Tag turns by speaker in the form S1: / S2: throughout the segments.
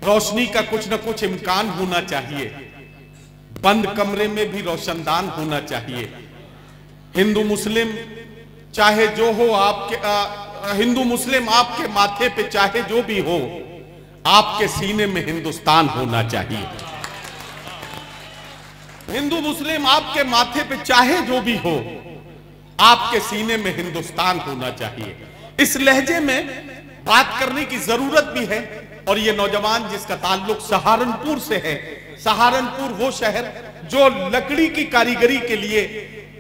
S1: रोशनी का कुछ न कुछ इम्कान होना चाहिए, बंद कमरे में भी रोशनदान होना चाहिए। हिंदू मुस्लिम चाहे जो हो आपके हिंदू मुस्लिम आपके माथे पे चाहे जो भी हो, आपके सीने में हिंदुस्तान होना चाहिए। हिंदू मुस्लिम आपके माथे पे चाहे जो भी हो, आपके सीने में हिंदुस्तान होना चाहिए। इस लहजे में बात करने की जरूरत भी है। और ये नौजवान जिसका ताल्लुक सहारनपुर से है, सहारनपुर वो शहर जो लकड़ी की कारीगरी के लिए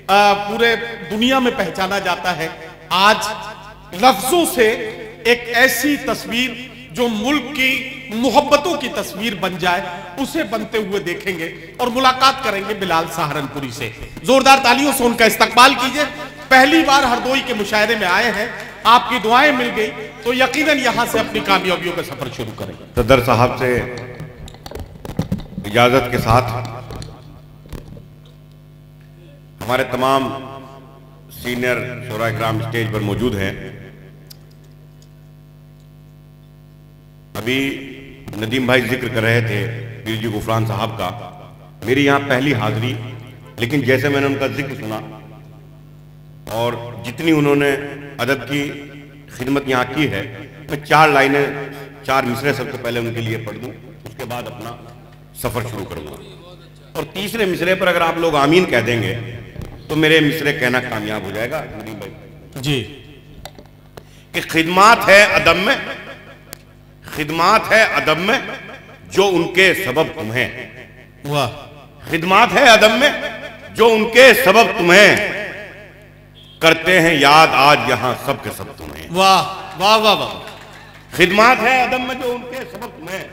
S1: पूरे दुनिया में पहचाना जाता है, आज लफ्जों से एक ऐसी तस्वीर जो मुल्क की मोहब्बतों की तस्वीर बन जाए, उसे बनते हुए देखेंगे और मुलाकात करेंगे बिलाल सहारनपुरी से। जोरदार तालियों से उनका इस्तकबाल कीजिए। पहली बार हरदोई के मुशायरे में आए हैं, आपकी दुआएं मिल गई तो यकीनन यहां से अपनी कामयाबियों का सफर शुरू करेंगे।
S2: सदर साहब से इजाजत के साथ हमारे तमाम सीनियर शोरा इकराम स्टेज पर मौजूद हैं। अभी नदीम भाई जिक्र कर रहे थे पीर जी गुफरान साहब का, मेरी यहाँ पहली हाजिरी, लेकिन जैसे मैंने उनका जिक्र सुना और जितनी उन्होंने अदब की खिदमत यहाँ की है, मैं 4 लाइनें 4 मिसरे सबसे पहले उनके लिए पढ़ दूँ, उसके बाद अपना सफ़र शुरू करूँगा। और तीसरे मिसरे पर अगर आप लोग आमीन कह देंगे तो मेरे मिसरे कहना कामयाब हो जाएगा नदीम भाई
S1: जी।
S2: कि खिदमात है अदब में, खिदमात है अदब में जो उनके सबब तुम्हें।
S1: वाह।
S2: खिदमात है अदब में जो उनके सबब तुम्हें, करते हैं याद आज यहां सब के सब तुम्हें।
S1: वाह वाह वाह वाह।
S2: खिदमात है अदब में जो उनके सबब तुम्हें,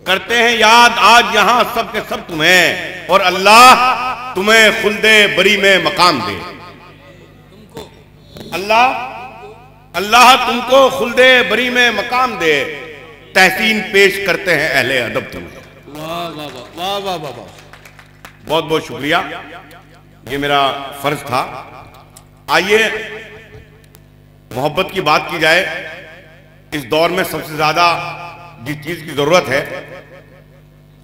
S2: करते हैं याद आज यहां सब के सब तुम्हें। और अल्लाह तुम्हें खुल्दे बरी में मकाम दे। अल्लाह तुमको खुल्दे बरी में मकाम दे। तहसीन पेश करते हैं अहले अदब तुम्हें।
S1: वाह वाह वाह वाह वाह वाह।
S2: बहुत बहुत शुक्रिया, ये मेरा फर्ज था। आइए मोहब्बत की बात की जाए। इस दौर में सबसे ज्यादा जिस चीज की जरूरत है,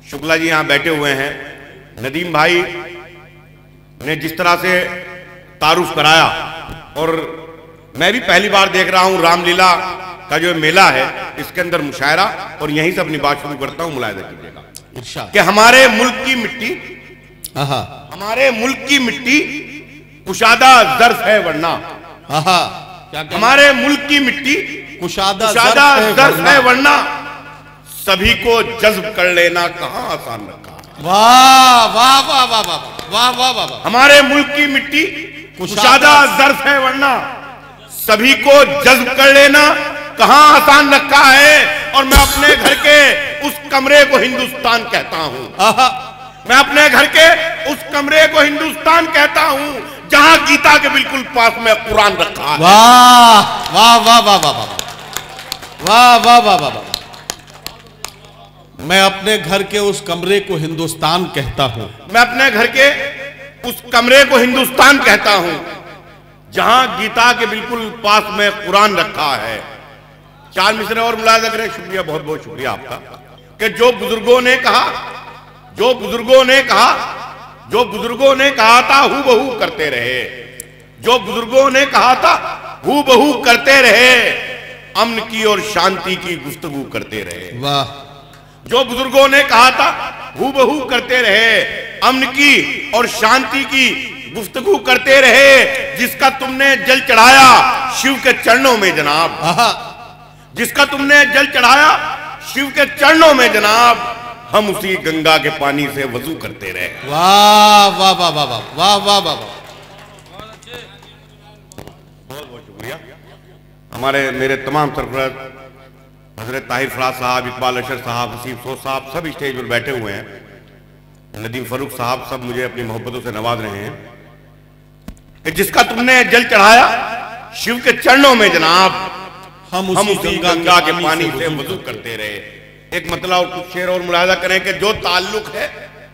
S2: शुक्ला जी यहां बैठे हुए हैं, नदीम भाई ने जिस तरह से तारुफ कराया, और मैं भी पहली बार देख रहा हूं रामलीला का जो मेला है, इसके अंदर मुशायरा, और यहीं से अपनी बात शुरू करता हूं, मुलाहिजा कीजिएगा कि हमारे मुल्क की मिट्टी, हमारे मुल्क की मिट्टी कुशादा ज़र्फ है वरना, हमारे मुल्क की मिट्टी कुशादा ज़र्फ है वरना, सभी को जज्ब कर लेना कहां आसान रखा।
S1: वाह वाह वाह वाह वाह वाह वाह वाह।
S2: हमारे मुल्क की मिट्टी कुशादा ज़र्फ है वरना, सभी को जज्ब कर लेना कहां आसान रखा है। और मैं अपने घर के उस कमरे को हिंदुस्तान कहता हूं, मैं अपने घर के उस कमरे को हिंदुस्तान कहता हूं जहां गीता के बिल्कुल पास में कुरान रखा है।
S1: वाह वाह वाह वाह वाह वाह वाह वाह वाह। मैं अपने घर के उस कमरे को हिंदुस्तान कहता हूं,
S2: मैं अपने घर के उस कमरे को हिंदुस्तान कहता हूं जहां गीता के बिल्कुल पास में कुरान रखा है। 4 मिसरे और मुलाहिजा करें। शुक्रिया, बहुत बहुत शुक्रिया आपका। कि जो बुजुर्गों ने कहा, जो बुजुर्गों ने कहा, जो बुजुर्गों ने कहा था हू बहू करते रहे, जो बुजुर्गों ने कहा था हू बहू करते रहे, अमन की और शांति की गुफ्तगू करते रहे।
S1: वाह।
S2: जो बुजुर्गों ने कहा था हू बहू करते रहे, अमन की और शांति की गुफ्तगू करते रहे, जिसका तुमने जल चढ़ाया शिव के चरणों में जनाब, जिसका तुमने जल चढ़ाया शिव के चरणों में जनाब, हम उसी गंगा के पानी से वजू करते रहे।
S1: वाह वाह वाह वाह वाह वाह वाह वाह।
S2: बहुत बहुत शुक्रिया। हमारे मेरे तमाम सरफराज हजरत ताहिर फराज साहब, इकबाल अशर साहब, हसीब सोच साहब सब स्टेज पर बैठे हुए हैं। नदीम फरूक साहब सब मुझे अपनी मोहब्बतों से नवाज रहे हैं कि जिसका तुमने जल चढ़ाया शिव के चरणों में जनाब, हम उसी गंगा के पानी से वजू करते रहे। एक मतलब और कुछ शेर और मुलाहिजा करें कि जो ताल्लुक है,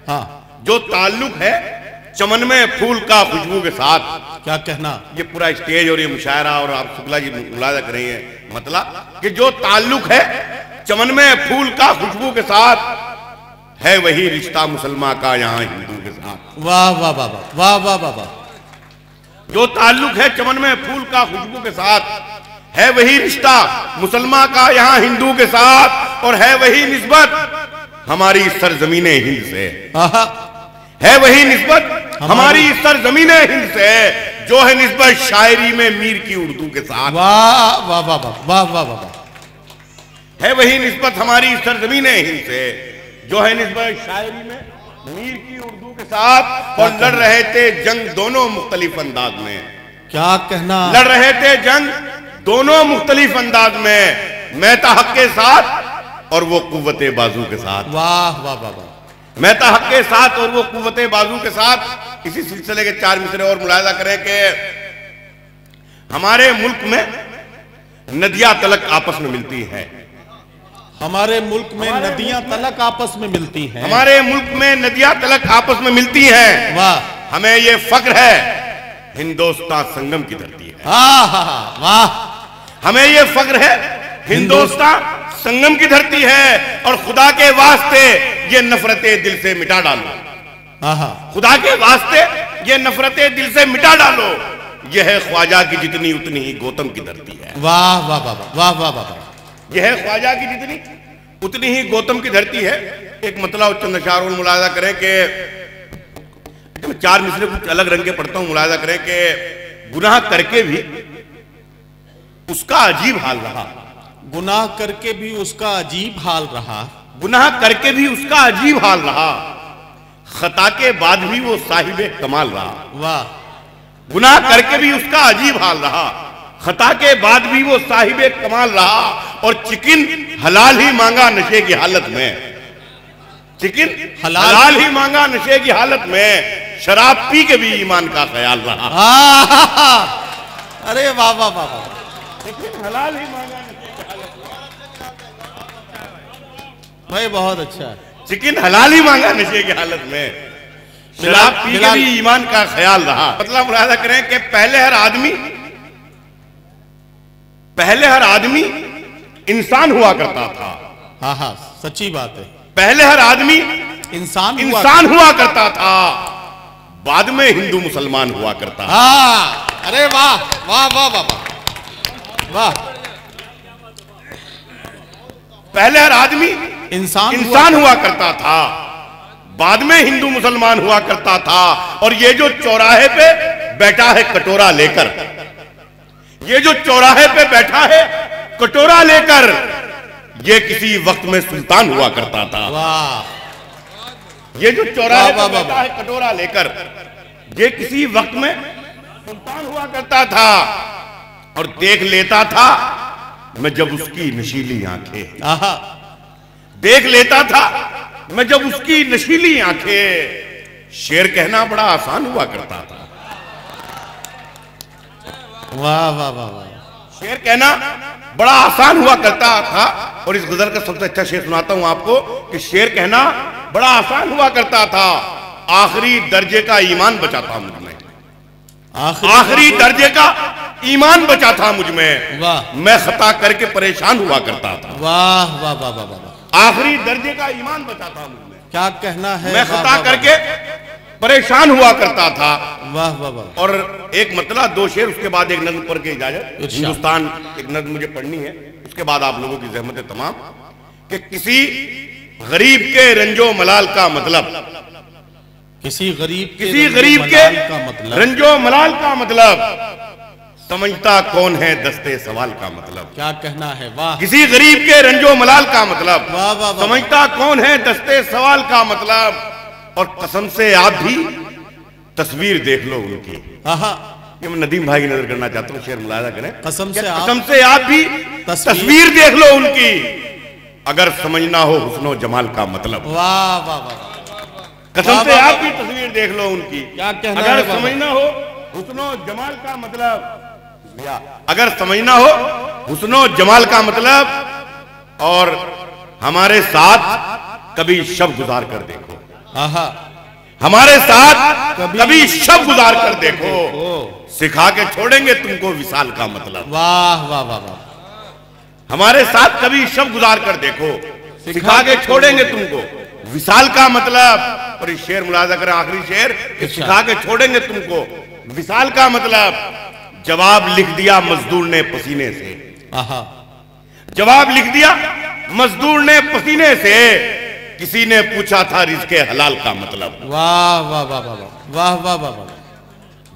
S2: हाँ, जो ताल्लुक है चमन में फूल का खुशबू के साथ,
S1: क्या कहना,
S2: ये पूरा स्टेज और ये मुशायरा और आप शुक्ला जी मुलाहिजा करेंगे मतलब कि जो ताल्लुक है चमन में फूल का खुशबू के साथ है वही रिश्ता मुसलमान का यहाँ हिंदू के साथ।
S1: वाह वाह वाह वाह वाह वाह वाह।
S2: जो ताल्लुक है चमन में फूल का खुशबू के साथ है वही रिश्ता मुसलमान का यहाँ हिंदू के साथ, और है वही निस्बत हमारी सरजमीने हिंद से, है वही निस्बत हमारी सरजमीने हिंद से, जो है निस्बत शायरी में मीर की उर्दू के साथ।
S1: वाह वाह वाह वाह वाह वाह।
S2: है वही निस्बत हमारी सरजमीने हिंद से, जो है निस्बत शायरी में मीर की उर्दू के साथ, और लड़ रहे थे जंग दोनों मुख्तलिफ अंदाज में।
S1: क्या कहना।
S2: लड़ रहे थे जंग दोनों मुख्तलिफ अंदाज में, मैं था हक के साथ और वो कुव्वते बाजू के साथ।
S1: वाह वाह वाह वाह।
S2: मैं था हक के साथ और वो कुव्वते बाजू के साथ। इसी सिलसिले के 4 मिसरे और मुलाहिजा करें कि हमारे मुल्क में नदियां तलक आपस में मिलती हैं।
S1: हमारे मुल्क में नदियां तलक आपस में मिलती हैं।
S2: हमारे मुल्क में नदियां तलक आपस में मिलती हैं।
S1: वाह।
S2: हमें ये फक्र है हिंदुस्तान संगम की धरती है।
S1: वाह।
S2: हमें ये फक्र है हिंदुस्तान संगम की धरती है, और खुदा के वास्ते ये नफरतें दिल से मिटा डालो। खुदा के वास्ते ये नफरतें दिल से मिटा डालो। यह है ख्वाजा की जितनी उतनी ही गौतम की धरती है।
S1: वाह वाह वाह वाह वाह वाह।
S2: यह है ख्वाजा की जितनी उतनी ही गौतम की धरती है। एक मतलब चंद अशार और मुलाहिजा करें कि 4 मिसरे कुछ अलग रंग के पढ़ता हूं। मुलाहिजा करें कि गुनाह करके भी उसका अजीब हाल रहा।
S1: गुनाह करके भी उसका अजीब हाल रहा।
S2: गुनाह करके भी उसका अजीब हाल रहा, खता के बाद भी वो साहिबे कमाल रहा।
S1: वाह।
S2: गुनाह करके भी उसका अजीब हाल रहा, खता के बाद भी वो साहिबे कमाल रहा, और चिकन हलाल ही मांगा नशे की हालत में। चिकन हलाल ही मांगा नशे की हालत में, शराब पी के भी ईमान का ख्याल रहा।
S1: अरे वाह वाह वाह वाह।
S2: चिकन हलाल ही मांगा
S1: भाई, बहुत अच्छा है।
S2: चिकन हलाल ही मांगा नशे की हालत में, शराब पी के भी ईमान का ख्याल रहा। मतलब मुलाहिजा करें कि पहले हर आदमी इंसान हुआ करता था।
S1: हाँ, सच्ची बात है।
S2: पहले हर आदमी इंसान हुआ करता था, बाद में हिंदू मुसलमान हुआ करता।
S1: अरे वाह वाह वाह वाह वाह।
S2: पहले हर आदमी इंसान हुआ करता था, बाद में हिंदू मुसलमान हुआ करता था। और ये जो चौराहे पे बैठा है कटोरा लेकर, ये जो चौराहे पे बैठा है कटोरा लेकर, ये किसी वक्त में सुल्तान हुआ करता था। ये जो चौराहे पे बैठा है कटोरा लेकर, ये किसी वक्त में सुल्तान हुआ करता था। और देख लेता था मैं जब उसकी नशीली आंखें, देख लेता था मैं जब उसकी नशीली आंखें। शेर कहना बड़ा आसान हुआ करता था।
S1: वाह वाह वाह वाह।
S2: शेर कहना बड़ा आसान हुआ करता था। और इस गजल का सबसे अच्छा शेर सुनाता हूं आपको कि शेर कहना बड़ा आसान हुआ करता था, आखिरी दर्जे का ईमान बचा था मुझ में। आखिरी दर्जे का ईमान बचा था मुझ में।
S1: वाह।
S2: मैं खता करके परेशान हुआ करता था।
S1: वाह वाह वाह वाह वाह।
S2: आखिरी दर्जे का ईमान बचा था मुझ में।
S1: क्या कहना है।
S2: मैं खता करके परेशान हुआ करता था।
S1: वाह वाह वाह।
S2: और एक मतलब 2 शेर, उसके बाद एक नज्म पढ़ के इजाजत। हिंदुस्तान एक नज्म मुझे पढ़नी है, उसके बाद आप लोगों की ज़हमतें तमाम। कि किसी गरीब के रंजो मलाल का मतलब,
S1: किसी गरीब
S2: के रंजो मलाल का मतलब, समझता कौन है दस्ते सवाल का मतलब।
S1: क्या कहना है। वाह।
S2: किसी गरीब के रंजो मलाल का मतलब,
S1: वाह वाह वाह।
S2: समझता कौन है दस्ते सवाल का मतलब। और कसम से आप भी तस्वीर देख लो उनकी। ये मैं नदीम भाई की नजर करना चाहता हूँ, शेर मुलाहिजा करें।
S1: कसम
S2: से आप भी तस्वीर देख लो उनकी, अगर समझना हो हुस्नो जमाल का मतलब।
S1: वाह वाह वाह।
S2: कसम से आप भी तस्वीर देख लो उनकी,
S1: क्या कहना
S2: अगर
S1: है।
S2: समझना हो हुस्नो जमाल का मतलब, अगर समझना हो हुस्नो जमाल का मतलब। और हमारे साथ कभी शब गुजार कर देखो, हमारे साथ कभी शब गुजार कर देखो, सिखा के छोड़ेंगे तुमको विशाल का मतलब।
S1: वाह वाह वाह वाह।
S2: हमारे साथ कभी शब गुजार कर देखो, सिखा के छोड़ेंगे तुमको विशाल का मतलब। और इस शेर मुलाजा करें, आखिरी शेर, सिखा के छोड़ेंगे तुमको विशाल का मतलब। जवाब लिख दिया मजदूर ने पसीने से, जवाब लिख दिया मजदूर ने पसीने से। किसी ने पूछा था रिज़्क़े हलाल का मतलब।
S1: वाह वाह वाह वाह वाह वाह वाह वाह।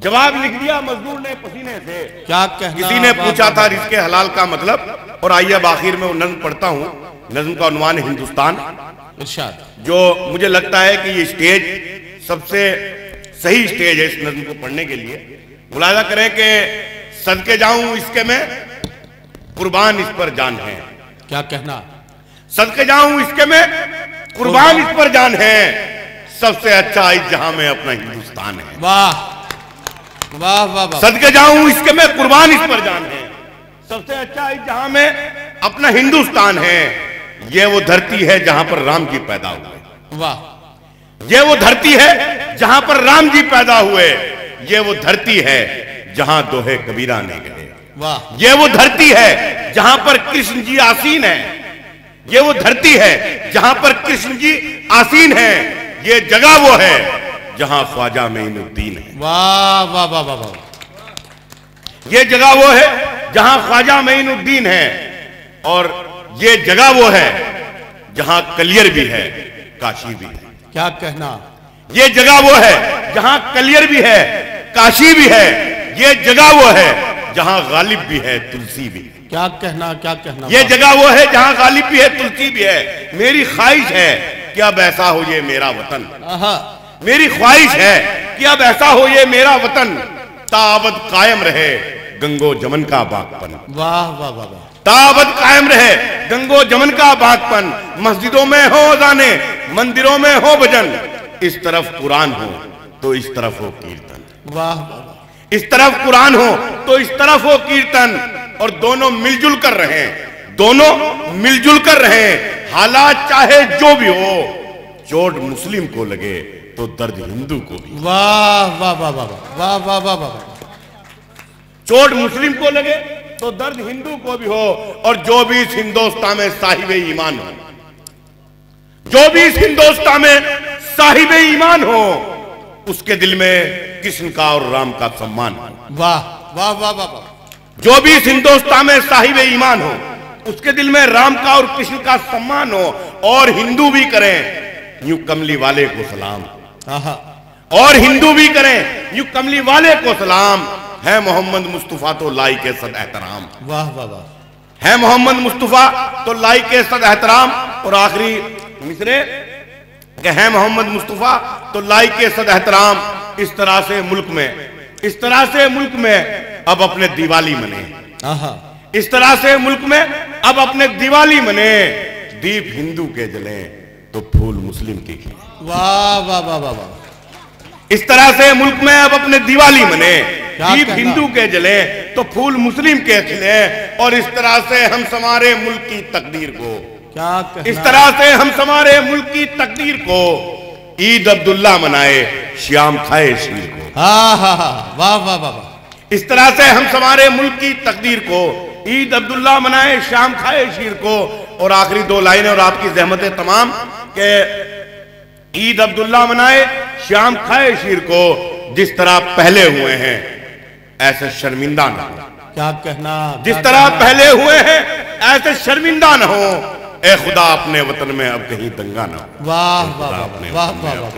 S2: जवाब लिख दिया मजदूर ने पसीने से,
S1: क्या कहना,
S2: किसी ने पूछा था रिज़्क़े हलाल का मतलब। और आइए अब आखिर में वो नज्म पढ़ता हूं। नज्म का उन्वान है हिंदुस्तान, जो मुझे लगता है कि ये स्टेज सबसे सही स्टेज है इस नज्म को पढ़ने के लिए। मुलाजा करें कि सदके जाऊं इसके में कुर्बान इस पर जान है।
S1: क्या कहना,
S2: सदके जाऊं इसके में कुर्बान इस पर जान है। सबसे अच्छा इस जहां में अपना हिंदुस्तान है।
S1: वाह वाह वाह वाह।
S2: सदके जाऊं इसके में कुर्बान इस पर जान है। सबसे अच्छा इस जहां में अपना हिंदुस्तान है। ये वो धरती है जहां पर राम जी पैदा हुए।
S1: वाह।
S2: ये वो धरती है जहां पर राम जी पैदा हुए। ये वो धरती है जहां दोहे कबीरा ने गए।
S1: वाह।
S2: ये वो धरती है जहां पर कृष्ण जी आसीन है। ये वो धरती है जहां पर कृष्ण जी आसीन है। ये जगह वो है जहां ख्वाजा मोइनुद्दीन है।
S1: वाह वाह वाह वाह वाह।
S2: ये जगह वो है जहां ख्वाजा मोइनुद्दीन है। और ये जगह वो है जहां कलियर भी है, काशी भी है।
S1: क्या कहना,
S2: ये जगह वो है जहां कलियर भी है, काशी भी है। ये जगह वो है जहां गालिब भी है, तुलसी भी।
S1: क्या कहना, क्या कहना।
S2: ये जगह वो है जहां गालिब भी है, तुलसी भी है। मेरी ख्वाहिश है कि अब ऐसा हो ये मेरा वतन। मेरी ख्वाहिश है कि अब ऐसा हो ये मेरा वतन। ताबद कायम रहे गंगो जमन का बागपन।
S1: वाह वाह वाह वाह।
S2: ताबद कायम रहे गंगो जमन का बागपन। मस्जिदों में हो अज़ाने, मंदिरों में हो भजन। इस तरफ कुरान हो तो इस तरफ हो कीर्तन।
S1: वाह वाह।
S2: इस तरफ कुरान हो तो इस तरफ हो कीर्तन। और दोनों मिलजुल कर रहे, दोनों मिलजुल कर रहे। हालात चाहे जो भी हो, चोट मुस्लिम को लगे तो दर्द हिंदू को भी।
S1: वाह वाह वाह वाह वाह वाह वाह वाह।
S2: चोट मुस्लिम को लगे तो दर्द हिंदू को भी हो। और जो भी इस हिंदुस्तान में साहिब ईमान हो, जो भी इस हिंदुस्तान में साहिब ईमान हो, उसके दिल में कृष्ण का और राम का सम्मान हो।
S1: वाह वाह वाह वाह।
S2: जो भी इस हिंदुस्तान में साहिब ईमान हो, उसके दिल में राम का और कृष्ण का सम्मान हो। और हिंदू भी करें यूं कमली वाले को सलाम। और हिंदू भी करें यूं कमली वाले को सलाम। है मोहम्मद मुस्तफा तो लाई के सद एहतराम।
S1: वाह वाह वाह।
S2: है मोहम्मद मुस्तफा तो लाई के सद एहतराम। और आखिरी मिसरे कि है मोहम्मद मुस्तफा तो लाई के सद एहतराम। इस तरह से मुल्क में, इस तरह से मुल्क में अब अपने दिवाली मने। इस तरह से मुल्क में अब अपने दिवाली मने। दीप हिंदू के जले तो फूल मुस्लिम के खिले।
S1: वाह वाह वाह वाह वाह।
S2: इस तरह से मुल्क में अब अपने दिवाली मने। दीप हिंदू के जले तो फूल मुस्लिम के खिले। और इस तरह से हम हमारे मुल्क की तकदीर को,
S1: क्या कहना,
S2: इस तरह से हम हमारे मुल्क की तकदीर को ईद अब्दुल्ला मनाए, श्याम खाए शीर को।
S1: हाँ हाँ हाँ, वाह वाह वाह वाह।
S2: इस तरह से हम हमारे मुल्क की तकदीर को ईद अब्दुल्ला मनाए, शाम खाए शीर को। और आखिरी दो लाइनें और आपकी ज़हमतें तमाम के ईद अब्दुल्ला मनाए, शाम खाए शीर को। जिस तरह पहले हुए हैं ऐसे शर्मिंदा न हो।
S1: क्या कहना,
S2: जिस तरह पहले हुए हैं ऐसे शर्मिंदा न हो। ए खुदा अपने वतन में अब कहीं दंगा ना हो।
S1: वाह वाह वाह वाह वाह वाह।